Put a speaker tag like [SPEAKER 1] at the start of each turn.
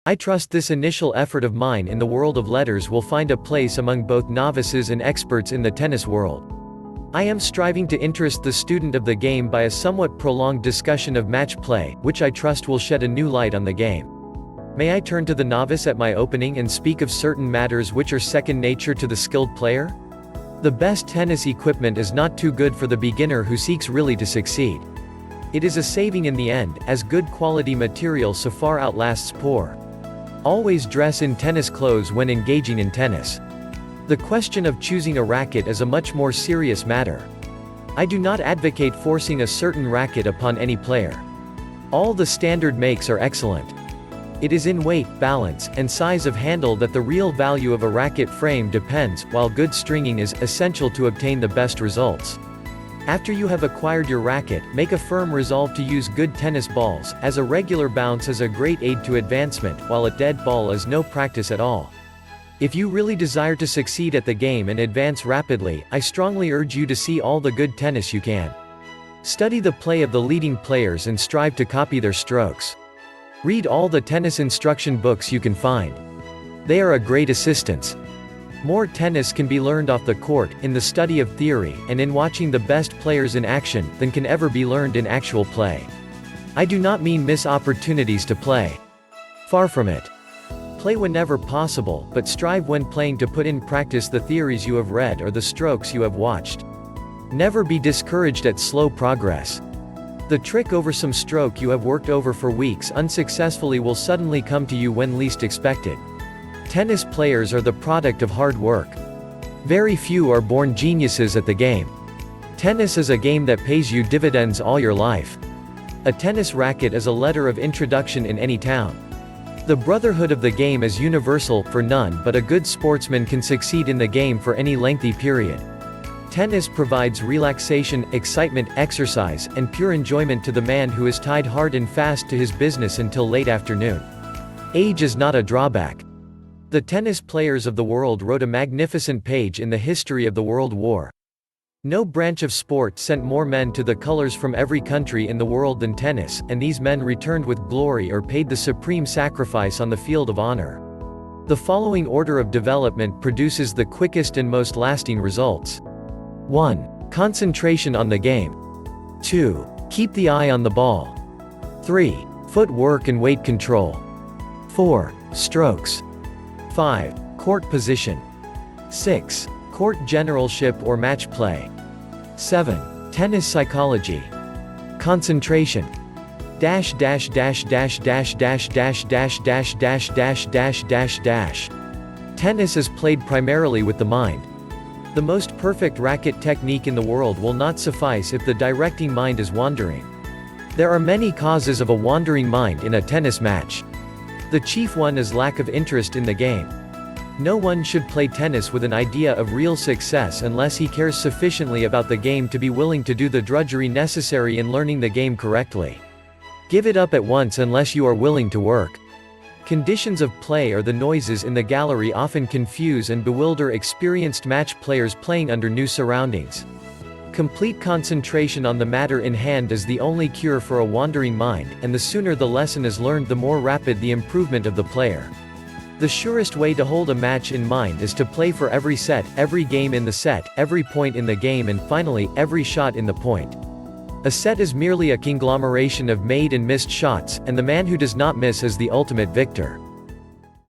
[SPEAKER 1] I trust this initial effort of mine in the world of letters will find a place among both novices and experts in the tennis world. I am striving to interest the student of the game by a somewhat prolonged discussion of match play, which I trust will shed a new light on the game. May I turn to the novice at my opening and speak of certain matters which are second nature to the skilled player? The best tennis equipment is not too good for the beginner who seeks really to succeed. It is a saving in the end, as good quality material so far outlasts poor. Always dress in tennis clothes when engaging in tennis. The question of choosing a racket is a much more serious matter. I do not advocate forcing a certain racket upon any player. All the standard makes are excellent. It is in weight, balance, and size of handle that the real value of a racket frame depends, while good stringing is essential to obtain the best results. After you have acquired your racket, make a firm resolve to use good tennis balls, as a regular bounce is a great aid to advancement, while a dead ball is no practice at all. If you really desire to succeed at the game and advance rapidly, I strongly urge you to see all the good tennis you can. Study the play of the leading players and strive to copy their strokes. Read all the tennis instruction books you can find. They are a great assistance. More tennis can be learned off the court, in the study of theory, and in watching the best players in action, than can ever be learned in actual play. I do not mean miss opportunities to play. Far from it. Play whenever possible, but strive when playing to put in practice the theories you have read or the strokes you have watched. Never be discouraged at slow progress. The trick over some stroke you have worked over for weeks unsuccessfully will suddenly come to you when least expected. Tennis players are the product of hard work. Very few are born geniuses at the game. Tennis is a game that pays you dividends all your life. A tennis racket is a letter of introduction in any town. The brotherhood of the game is universal, for none but a good sportsman can succeed in the game for any lengthy period. Tennis provides relaxation, excitement, exercise, and pure enjoyment to the man who is tied hard and fast to his business until late afternoon. Age is not a drawback. The tennis players of the world wrote a magnificent page in the history of the World War. No branch of sport sent more men to the colors from every country in the world than tennis, and these men returned with glory or paid the supreme sacrifice on the field of honor. The following order of development produces the quickest and most lasting results. 1. Concentration on the game. 2. Keep the eye on the ball. 3. Footwork and weight control. 4. Strokes. 5. Court position. 6. Court generalship or match play. 7. Tennis psychology. Concentration. Dash dash dash dash dash dash dash dash dash dash dash dash dash dash. Tennis is played primarily with the mind. The most perfect racket technique in the world will not suffice if the directing mind is wandering. There are many causes of a wandering mind in a tennis match. The chief one is lack of interest in the game. No one should play tennis with an idea of real success unless he cares sufficiently about the game to be willing to do the drudgery necessary in learning the game correctly. Give it up at once unless you are willing to work. Conditions of play or the noises in the gallery often confuse and bewilder experienced match players playing under new surroundings. Complete concentration on the matter in hand is the only cure for a wandering mind, and the sooner the lesson is learned the more rapid the improvement of the player. The surest way to hold a match in mind is to play for every set, every game in the set, every point in the game, and finally, every shot in the point. A set is merely a conglomeration of made and missed shots, and the man who does not miss is the ultimate victor.